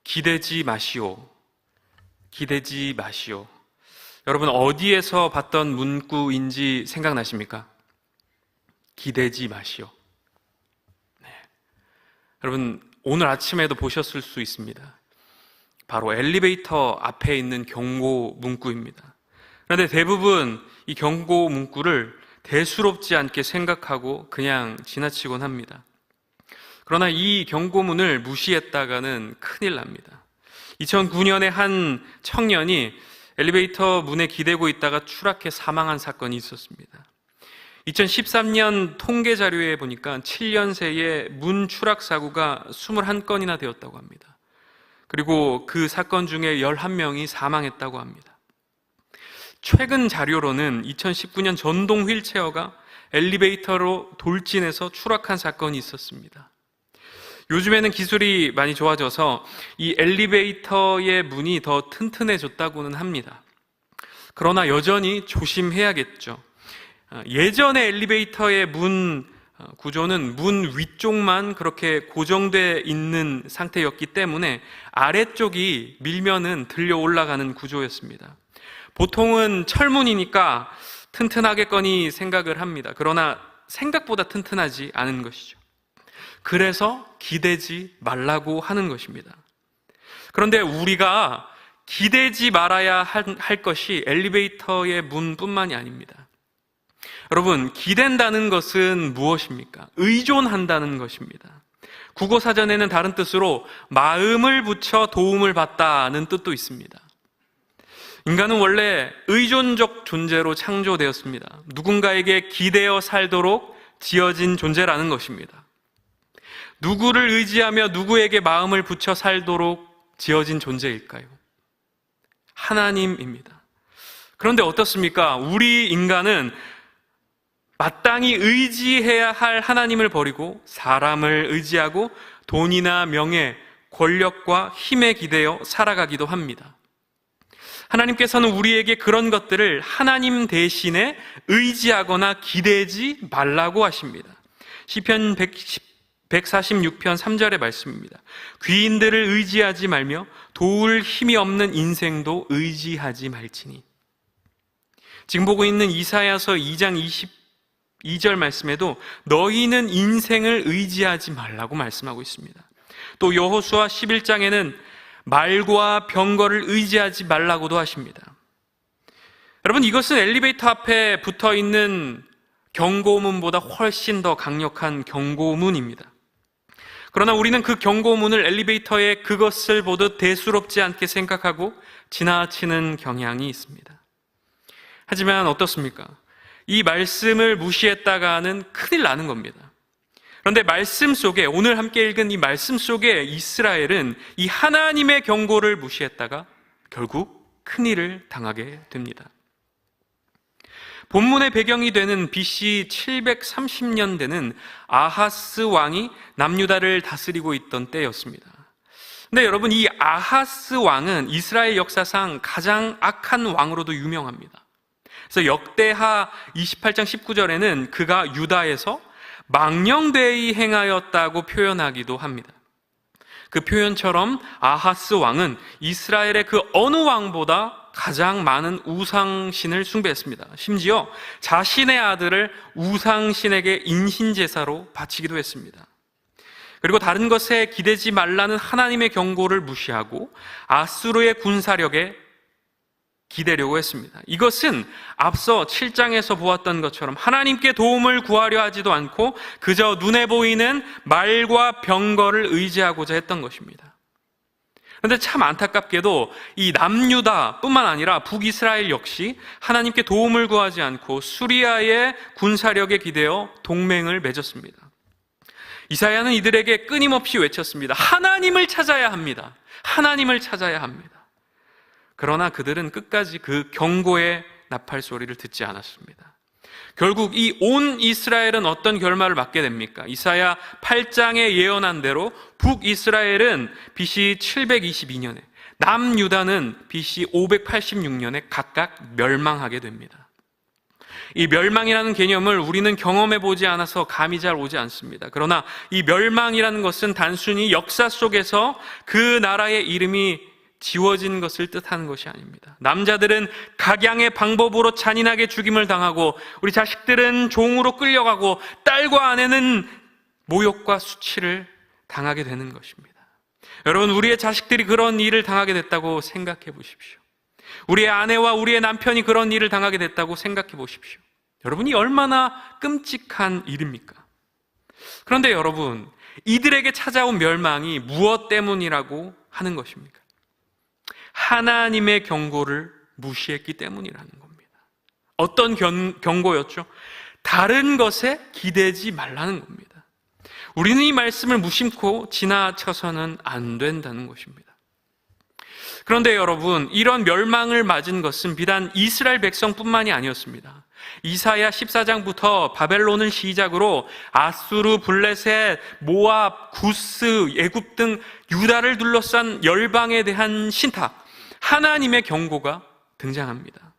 기대지 마시오. 기대지 마시오. 여러분, 어디에서 봤던 문구인지 생각나십니까? 기대지 마시오. 네. 여러분, 오늘 아침에도 보셨을 수 있습니다. 바로 엘리베이터 앞에 있는 경고 문구입니다. 그런데 대부분 이 경고 문구를 대수롭지 않게 생각하고 그냥 지나치곤 합니다. 그러나 이 경고문을 무시했다가는 큰일 납니다. 2009년에 한 청년이 엘리베이터 문에 기대고 있다가 추락해 사망한 사건이 있었습니다. 2013년 통계 자료에 보니까 7년 새에 문 추락 사고가 21건이나 되었다고 합니다. 그리고 그 사건 중에 11명이 사망했다고 합니다. 최근 자료로는 2019년 전동 휠체어가 엘리베이터로 돌진해서 추락한 사건이 있었습니다. 요즘에는 기술이 많이 좋아져서 이 엘리베이터의 문이 더 튼튼해졌다고는 합니다. 그러나 여전히 조심해야겠죠. 예전의 엘리베이터의 문 구조는 문 위쪽만 그렇게 고정되어 있는 상태였기 때문에 아래쪽이 밀면은 들려 올라가는 구조였습니다. 보통은 철문이니까 튼튼하겠거니 생각을 합니다. 그러나 생각보다 튼튼하지 않은 것이죠. 그래서 기대지 말라고 하는 것입니다. 그런데 우리가 기대지 말아야 할 것이 엘리베이터의 문뿐만이 아닙니다. 여러분, 기댄다는 것은 무엇입니까? 의존한다는 것입니다. 국어사전에는 다른 뜻으로 마음을 붙여 도움을 받다는 뜻도 있습니다. 인간은 원래 의존적 존재로 창조되었습니다. 누군가에게 기대어 살도록 지어진 존재라는 것입니다. 누구를 의지하며 누구에게 마음을 붙여 살도록 지어진 존재일까요? 하나님입니다. 그런데 어떻습니까? 우리 인간은 마땅히 의지해야 할 하나님을 버리고 사람을 의지하고 돈이나 명예, 권력과 힘에 기대어 살아가기도 합니다. 하나님께서는 우리에게 그런 것들을 하나님 대신에 의지하거나 기대지 말라고 하십니다. 시편 146편 3절의 말씀입니다. 귀인들을 의지하지 말며 도울 힘이 없는 인생도 의지하지 말지니. 지금 보고 있는 이사야서 2장 22절 말씀에도 너희는 인생을 의지하지 말라고 말씀하고 있습니다. 또 여호수아 11장에는 말과 병거를 의지하지 말라고도 하십니다. 여러분, 이것은 엘리베이터 앞에 붙어 있는 경고문보다 훨씬 더 강력한 경고문입니다. 그러나 우리는 그 경고문을 엘리베이터에 그것을 보듯 대수롭지 않게 생각하고 지나치는 경향이 있습니다. 하지만 어떻습니까? 이 말씀을 무시했다가는 큰일 나는 겁니다. 그런데 말씀 속에, 오늘 함께 읽은 이 말씀 속에 이스라엘은 이 하나님의 경고를 무시했다가 결국 큰일을 당하게 됩니다. 본문의 배경이 되는 BC 730년대는 아하스 왕이 남유다를 다스리고 있던 때였습니다. 근데 여러분, 이 아하스 왕은 이스라엘 역사상 가장 악한 왕으로도 유명합니다. 그래서 역대하 28장 19절에는 그가 유다에서 망령되이 행하였다고 표현하기도 합니다. 그 표현처럼 아하스 왕은 이스라엘의 그 어느 왕보다 가장 많은 우상신을 숭배했습니다. 심지어 자신의 아들을 우상신에게 인신제사로 바치기도 했습니다. 그리고 다른 것에 기대지 말라는 하나님의 경고를 무시하고 아수르의 군사력에 기대려고 했습니다. 이것은 앞서 7장에서 보았던 것처럼 하나님께 도움을 구하려 하지도 않고 그저 눈에 보이는 말과 병거를 의지하고자 했던 것입니다. 그런데 참 안타깝게도 이 남유다뿐만 아니라 북이스라엘 역시 하나님께 도움을 구하지 않고 수리아의 군사력에 기대어 동맹을 맺었습니다. 이사야는 이들에게 끊임없이 외쳤습니다. 하나님을 찾아야 합니다. 하나님을 찾아야 합니다. 그러나 그들은 끝까지 그 경고의 나팔 소리를 듣지 않았습니다. 결국 이 온 이스라엘은 어떤 결말을 맞게 됩니까? 이사야 8장에 예언한 대로 북이스라엘은 BC 722년에, 남유다는 BC 586년에 각각 멸망하게 됩니다. 이 멸망이라는 개념을 우리는 경험해 보지 않아서 감이 잘 오지 않습니다. 그러나 이 멸망이라는 것은 단순히 역사 속에서 그 나라의 이름이 지워진 것을 뜻하는 것이 아닙니다. 남자들은 각양의 방법으로 잔인하게 죽임을 당하고, 우리 자식들은 종으로 끌려가고, 딸과 아내는 모욕과 수치를 당하게 되는 것입니다. 여러분, 우리의 자식들이 그런 일을 당하게 됐다고 생각해 보십시오. 우리의 아내와 우리의 남편이 그런 일을 당하게 됐다고 생각해 보십시오. 여러분이 얼마나 끔찍한 일입니까? 그런데 여러분, 이들에게 찾아온 멸망이 무엇 때문이라고 하는 것입니까? 하나님의 경고를 무시했기 때문이라는 겁니다. 어떤 경고였죠? 다른 것에 기대지 말라는 겁니다. 우리는 이 말씀을 무심코 지나쳐서는 안 된다는 것입니다. 그런데 여러분, 이런 멸망을 맞은 것은 비단 이스라엘 백성뿐만이 아니었습니다. 이사야 14장부터 바벨론을 시작으로 아수르, 블레셋, 모압, 구스, 애굽 등 유다를 둘러싼 열방에 대한 신탁, 하나님의 경고가 등장합니다.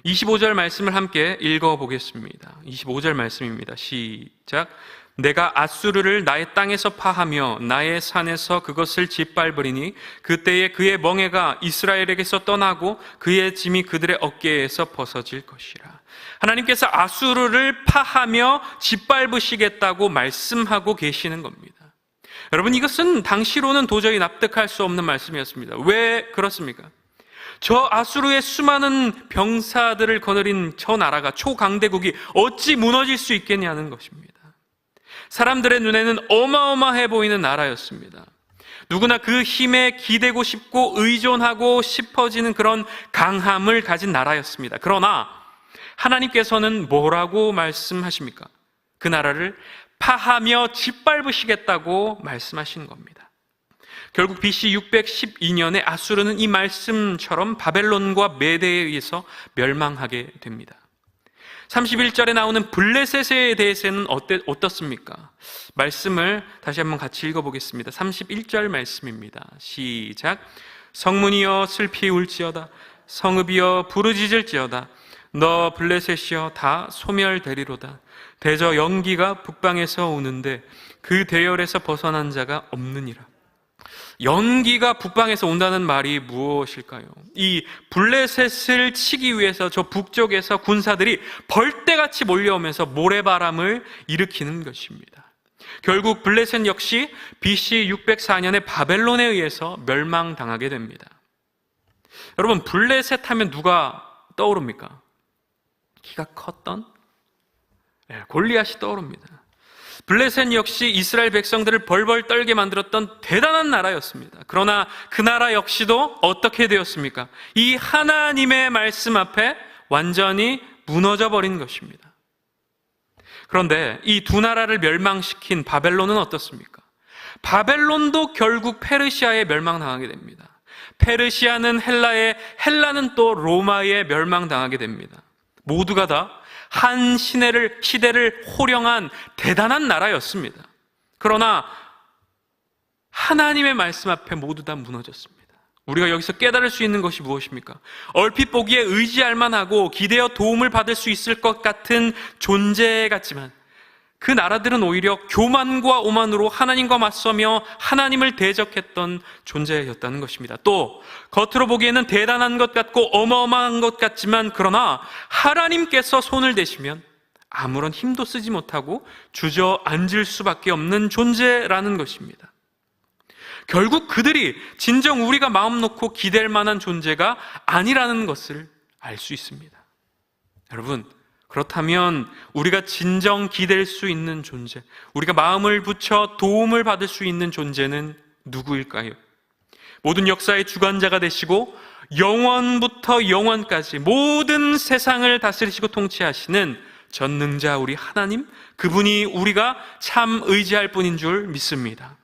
25절 말씀을 함께 읽어보겠습니다. 25절 말씀입니다. 시작. 내가 아수르를 나의 땅에서 파하며 나의 산에서 그것을 짓밟으리니 그때에 그의 멍에가 이스라엘에게서 떠나고 그의 짐이 그들의 어깨에서 벗어질 것이라. 하나님께서 아수르를 파하며 짓밟으시겠다고 말씀하고 계시는 겁니다. 여러분, 이것은 당시로는 도저히 납득할 수 없는 말씀이었습니다. 왜 그렇습니까? 저 아수르의 수많은 병사들을 거느린 저 나라가, 초강대국이 어찌 무너질 수 있겠냐는 것입니다. 사람들의 눈에는 어마어마해 보이는 나라였습니다. 누구나 그 힘에 기대고 싶고 의존하고 싶어지는 그런 강함을 가진 나라였습니다. 그러나 하나님께서는 뭐라고 말씀하십니까? 그 나라를 파하며 짓밟으시겠다고 말씀하신 겁니다. 결국 BC 612년에 아수르는 이 말씀처럼 바벨론과 메대에 의해서 멸망하게 됩니다. 31절에 나오는 블레셋에 대해서는 어떻습니까? 말씀을 다시 한번 같이 읽어보겠습니다. 31절 말씀입니다. 시작. 성문이여 슬피 울지어다. 성읍이여 부르짖을지어다. 너 블레셋이여 다 소멸되리로다. 대저 연기가 북방에서 오는데 그 대열에서 벗어난 자가 없느니라. 연기가 북방에서 온다는 말이 무엇일까요? 이 블레셋을 치기 위해서 저 북쪽에서 군사들이 벌떼같이 몰려오면서 모래바람을 일으키는 것입니다. 결국 블레셋 역시 BC 604년에 바벨론에 의해서 멸망당하게 됩니다. 여러분, 블레셋 하면 누가 떠오릅니까? 키가 컸던 골리앗이 떠오릅니다. 블레셋 역시 이스라엘 백성들을 벌벌 떨게 만들었던 대단한 나라였습니다. 그러나 그 나라 역시도 어떻게 되었습니까? 이 하나님의 말씀 앞에 완전히 무너져 버린 것입니다. 그런데 이 두 나라를 멸망시킨 바벨론은 어떻습니까? 바벨론도 결국 페르시아에 멸망당하게 됩니다. 페르시아는 헬라에, 헬라는 또 로마에 멸망당하게 됩니다. 모두가 다 한 시대를 호령한 대단한 나라였습니다. 그러나 하나님의 말씀 앞에 모두 다 무너졌습니다. 우리가 여기서 깨달을 수 있는 것이 무엇입니까? 얼핏 보기에 의지할 만하고 기대어 도움을 받을 수 있을 것 같은 존재 같지만 그 나라들은 오히려 교만과 오만으로 하나님과 맞서며 하나님을 대적했던 존재였다는 것입니다. 또 겉으로 보기에는 대단한 것 같고 어마어마한 것 같지만 그러나 하나님께서 손을 대시면 아무런 힘도 쓰지 못하고 주저앉을 수밖에 없는 존재라는 것입니다. 결국 그들이 진정 우리가 마음 놓고 기댈 만한 존재가 아니라는 것을 알 수 있습니다. 여러분, 그렇다면 우리가 진정 기댈 수 있는 존재, 우리가 마음을 붙여 도움을 받을 수 있는 존재는 누구일까요? 모든 역사의 주관자가 되시고 영원부터 영원까지 모든 세상을 다스리시고 통치하시는 전능자 우리 하나님, 그분이 우리가 참 의지할 분인 줄 믿습니다.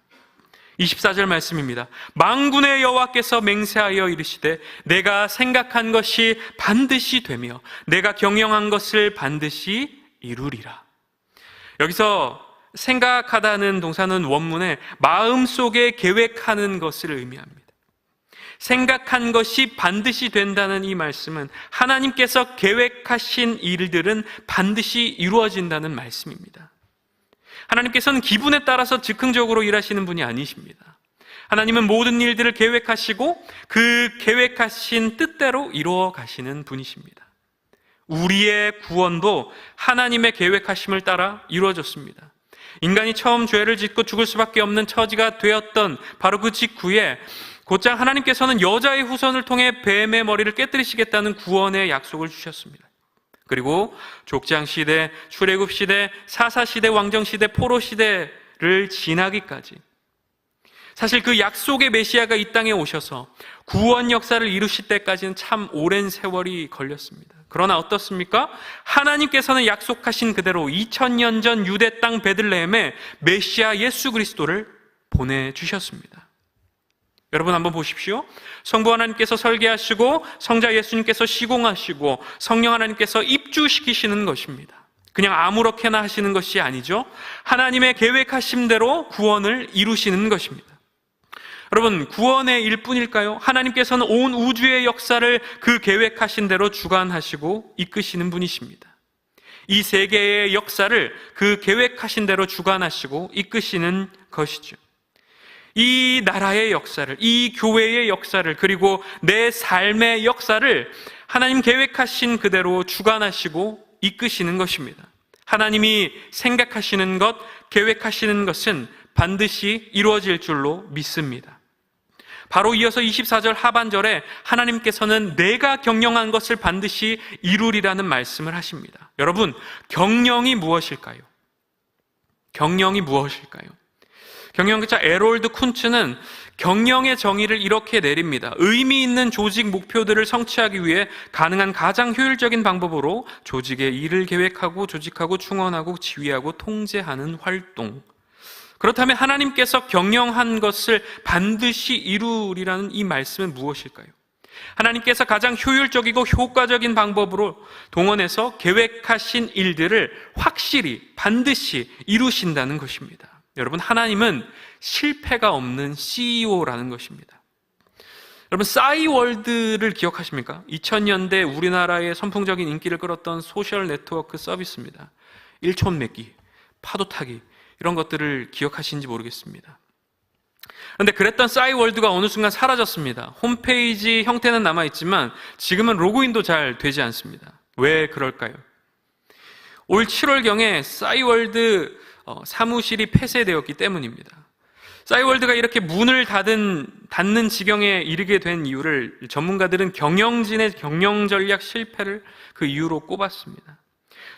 24절 말씀입니다. 만군의 여호와께서 맹세하여 이르시되 내가 생각한 것이 반드시 되며 내가 경영한 것을 반드시 이루리라. 여기서 생각하다는 동사는 원문에 마음속에 계획하는 것을 의미합니다. 생각한 것이 반드시 된다는 이 말씀은 하나님께서 계획하신 일들은 반드시 이루어진다는 말씀입니다. 하나님께서는 기분에 따라서 즉흥적으로 일하시는 분이 아니십니다. 하나님은 모든 일들을 계획하시고 그 계획하신 뜻대로 이루어 가시는 분이십니다. 우리의 구원도 하나님의 계획하심을 따라 이루어졌습니다. 인간이 처음 죄를 짓고 죽을 수밖에 없는 처지가 되었던 바로 그 직후에 곧장 하나님께서는 여자의 후손을 통해 뱀의 머리를 깨뜨리시겠다는 구원의 약속을 주셨습니다. 그리고 족장시대, 출애굽시대, 사사시대, 왕정시대, 포로시대를 지나기까지 사실 그 약속의 메시아가 이 땅에 오셔서 구원 역사를 이루실 때까지는 참 오랜 세월이 걸렸습니다. 그러나 어떻습니까? 하나님께서는 약속하신 그대로 2000년 전 유대 땅 베들레헴에 메시아 예수 그리스도를 보내주셨습니다. 여러분 한번 보십시오. 성부 하나님께서 설계하시고 성자 예수님께서 시공하시고 성령 하나님께서 입주시키시는 것입니다. 그냥 아무렇게나 하시는 것이 아니죠. 하나님의 계획하신 대로 구원을 이루시는 것입니다. 여러분, 구원의 일뿐일까요? 하나님께서는 온 우주의 역사를 그 계획하신 대로 주관하시고 이끄시는 분이십니다. 이 세계의 역사를 그 계획하신 대로 주관하시고 이끄시는 것이죠. 이 나라의 역사를, 이 교회의 역사를, 그리고 내 삶의 역사를 하나님 계획하신 그대로 주관하시고 이끄시는 것입니다. 하나님이 생각하시는 것, 계획하시는 것은 반드시 이루어질 줄로 믿습니다. 바로 이어서 24절 하반절에 하나님께서는 내가 경영한 것을 반드시 이루리라는 말씀을 하십니다. 여러분, 경영이 무엇일까요? 경영이 무엇일까요? 경영학자 에롤드 쿤츠는 경영의 정의를 이렇게 내립니다. 의미 있는 조직 목표들을 성취하기 위해 가능한 가장 효율적인 방법으로 조직의 일을 계획하고 조직하고 충원하고 지휘하고 통제하는 활동. 그렇다면 하나님께서 경영한 것을 반드시 이루리라는 이 말씀은 무엇일까요? 하나님께서 가장 효율적이고 효과적인 방법으로 동원해서 계획하신 일들을 확실히 반드시 이루신다는 것입니다. 여러분, 하나님은 실패가 없는 CEO라는 것입니다. 여러분, 싸이월드를 기억하십니까? 2000년대 우리나라의 선풍적인 인기를 끌었던 소셜 네트워크 서비스입니다. 일촌 맺기, 파도 타기 이런 것들을 기억하시는지 모르겠습니다. 그런데 그랬던 싸이월드가 어느 순간 사라졌습니다. 홈페이지 형태는 남아있지만 지금은 로그인도 잘 되지 않습니다. 왜 그럴까요? 올 7월경에 싸이월드 사무실이 폐쇄되었기 때문입니다. 싸이월드가 이렇게 문을 닫는 지경에 이르게 된 이유를 전문가들은 경영진의 경영 전략 실패를 그 이유로 꼽았습니다.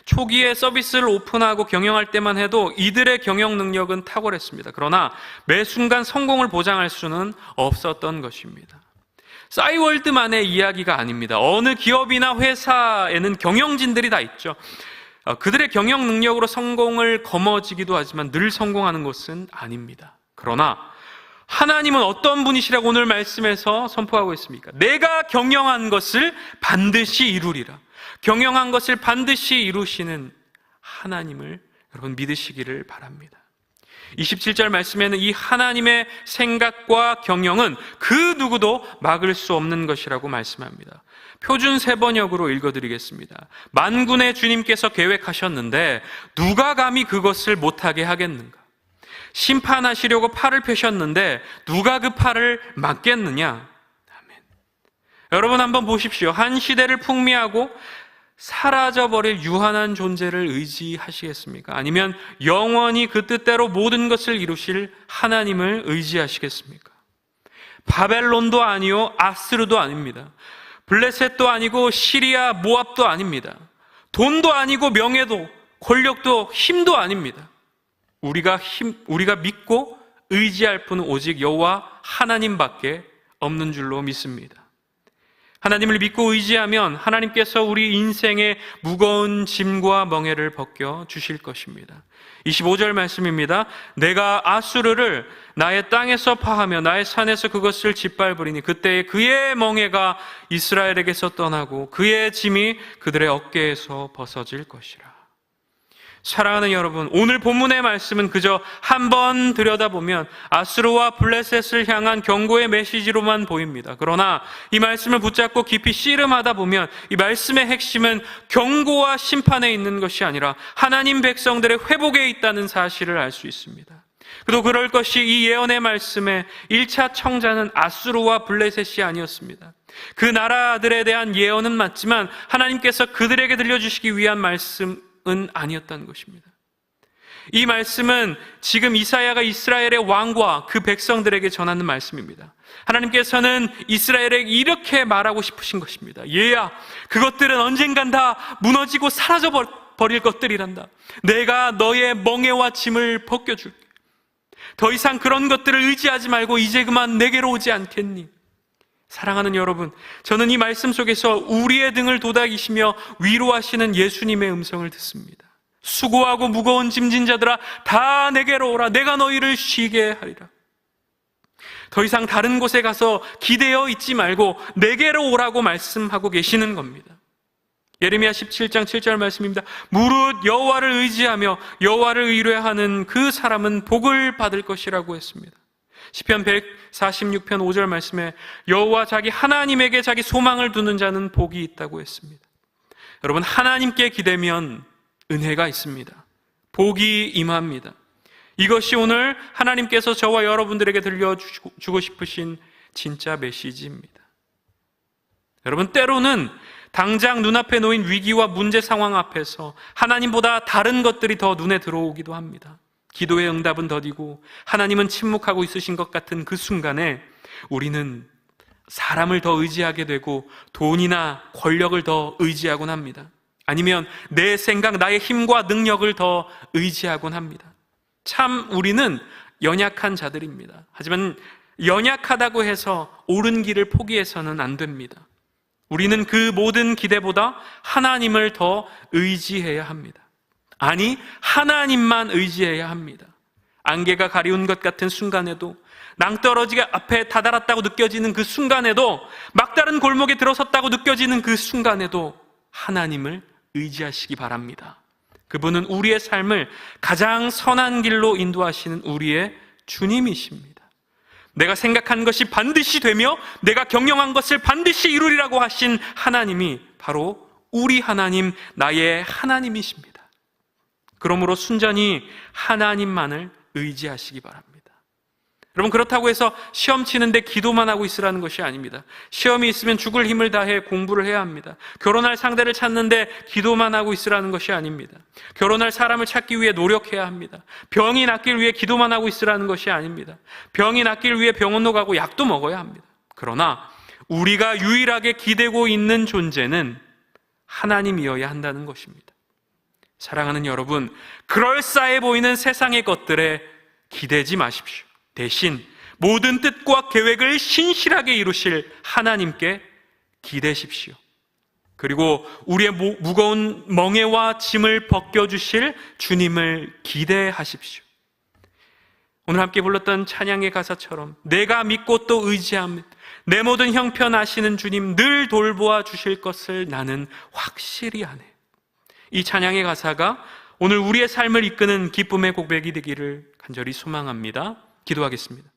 초기에 서비스를 오픈하고 경영할 때만 해도 이들의 경영 능력은 탁월했습니다. 그러나 매 순간 성공을 보장할 수는 없었던 것입니다. 싸이월드만의 이야기가 아닙니다. 어느 기업이나 회사에는 경영진들이 다 있죠. 그들의 경영 능력으로 성공을 거머쥐기도 하지만 늘 성공하는 것은 아닙니다. 그러나 하나님은 어떤 분이시라고 오늘 말씀에서 선포하고 있습니까? 내가 경영한 것을 반드시 이루리라. 경영한 것을 반드시 이루시는 하나님을 여러분 믿으시기를 바랍니다. 27절 말씀에는 이 하나님의 생각과 경영은 그 누구도 막을 수 없는 것이라고 말씀합니다. 표준 세번역으로 읽어드리겠습니다. 만군의 주님께서 계획하셨는데 누가 감히 그것을 못하게 하겠는가? 심판하시려고 팔을 펴셨는데 누가 그 팔을 막겠느냐? 아멘. 여러분 한번 보십시오. 한 시대를 풍미하고 사라져버릴 유한한 존재를 의지하시겠습니까? 아니면 영원히 그 뜻대로 모든 것을 이루실 하나님을 의지하시겠습니까? 바벨론도 아니요 아스르도 아닙니다. 블레셋도 아니고 시리아 모압도 아닙니다. 돈도 아니고 명예도 권력도 힘도 아닙니다. 우리가 믿고 의지할 분은 오직 여호와 하나님밖에 없는 줄로 믿습니다. 하나님을 믿고 의지하면 하나님께서 우리 인생의 무거운 짐과 멍에를 벗겨 주실 것입니다. 25절 말씀입니다. 내가 아수르를 나의 땅에서 파하며 나의 산에서 그것을 짓밟으리니 그때에 그의 멍에가 이스라엘에게서 떠나고 그의 짐이 그들의 어깨에서 벗어질 것이라. 사랑하는 여러분, 오늘 본문의 말씀은 그저 한번 들여다보면 아수르와 블레셋을 향한 경고의 메시지로만 보입니다. 그러나 이 말씀을 붙잡고 깊이 씨름하다 보면 이 말씀의 핵심은 경고와 심판에 있는 것이 아니라 하나님 백성들의 회복에 있다는 사실을 알 수 있습니다. 또 그럴 것이 이 예언의 말씀의 1차 청자는 아수르와 블레셋이 아니었습니다. 그 나라들에 대한 예언은 맞지만 하나님께서 그들에게 들려주시기 위한 말씀은 아니었다는 것입니다. 이 말씀은 지금 이사야가 이스라엘의 왕과 그 백성들에게 전하는 말씀입니다. 하나님께서는 이스라엘에게 이렇게 말하고 싶으신 것입니다. 얘야, 그것들은 언젠간 다 무너지고 사라져 버릴 것들이란다. 내가 너의 멍에와 짐을 벗겨줄게. 더 이상 그런 것들을 의지하지 말고 이제 그만 내게로 오지 않겠니? 사랑하는 여러분, 저는 이 말씀 속에서 우리의 등을 도닥이시며 위로하시는 예수님의 음성을 듣습니다. 수고하고 무거운 짐진 자들아, 다 내게로 오라. 내가 너희를 쉬게 하리라. 더 이상 다른 곳에 가서 기대어 있지 말고 내게로 오라고 말씀하고 계시는 겁니다. 예레미야 17장 7절 말씀입니다. 무릇 여호와를 의지하며 여호와를 의뢰하는 그 사람은 복을 받을 것이라고 했습니다. 시편 146편 5절 말씀에 여호와 자기 하나님에게 자기 소망을 두는 자는 복이 있다고 했습니다. 여러분, 하나님께 기대면 은혜가 있습니다. 복이 임합니다. 이것이 오늘 하나님께서 저와 여러분들에게 들려주고 싶으신 진짜 메시지입니다. 여러분, 때로는 당장 눈앞에 놓인 위기와 문제 상황 앞에서 하나님보다 다른 것들이 더 눈에 들어오기도 합니다. 기도의 응답은 더디고 하나님은 침묵하고 있으신 것 같은 그 순간에 우리는 사람을 더 의지하게 되고 돈이나 권력을 더 의지하곤 합니다. 아니면 내 생각, 나의 힘과 능력을 더 의지하곤 합니다. 참 우리는 연약한 자들입니다. 하지만 연약하다고 해서 옳은 길을 포기해서는 안 됩니다. 우리는 그 모든 기대보다 하나님을 더 의지해야 합니다. 아니, 하나님만 의지해야 합니다. 안개가 가리운 것 같은 순간에도, 낭떠러지가 앞에 다다랐다고 느껴지는 그 순간에도, 막다른 골목에 들어섰다고 느껴지는 그 순간에도 하나님을 의지하시기 바랍니다. 그분은 우리의 삶을 가장 선한 길로 인도하시는 우리의 주님이십니다. 내가 생각한 것이 반드시 되며 내가 경영한 것을 반드시 이루리라고 하신 하나님이 바로 우리 하나님, 나의 하나님이십니다. 그러므로 순전히 하나님만을 의지하시기 바랍니다. 여러분, 그렇다고 해서 시험 치는데 기도만 하고 있으라는 것이 아닙니다. 시험이 있으면 죽을 힘을 다해 공부를 해야 합니다. 결혼할 상대를 찾는데 기도만 하고 있으라는 것이 아닙니다. 결혼할 사람을 찾기 위해 노력해야 합니다. 병이 낫길 위해 기도만 하고 있으라는 것이 아닙니다. 병이 낫길 위해 병원도 가고 약도 먹어야 합니다. 그러나 우리가 유일하게 기대고 있는 존재는 하나님이어야 한다는 것입니다. 사랑하는 여러분, 그럴싸해 보이는 세상의 것들에 기대지 마십시오. 대신 모든 뜻과 계획을 신실하게 이루실 하나님께 기대십시오. 그리고 우리의 무거운 멍에와 짐을 벗겨주실 주님을 기대하십시오. 오늘 함께 불렀던 찬양의 가사처럼 내가 믿고 또 의지하며 내 모든 형편 아시는 주님 늘 돌보아 주실 것을 나는 확실히 아네. 이 찬양의 가사가 오늘 우리의 삶을 이끄는 기쁨의 고백이 되기를 간절히 소망합니다. 기도하겠습니다.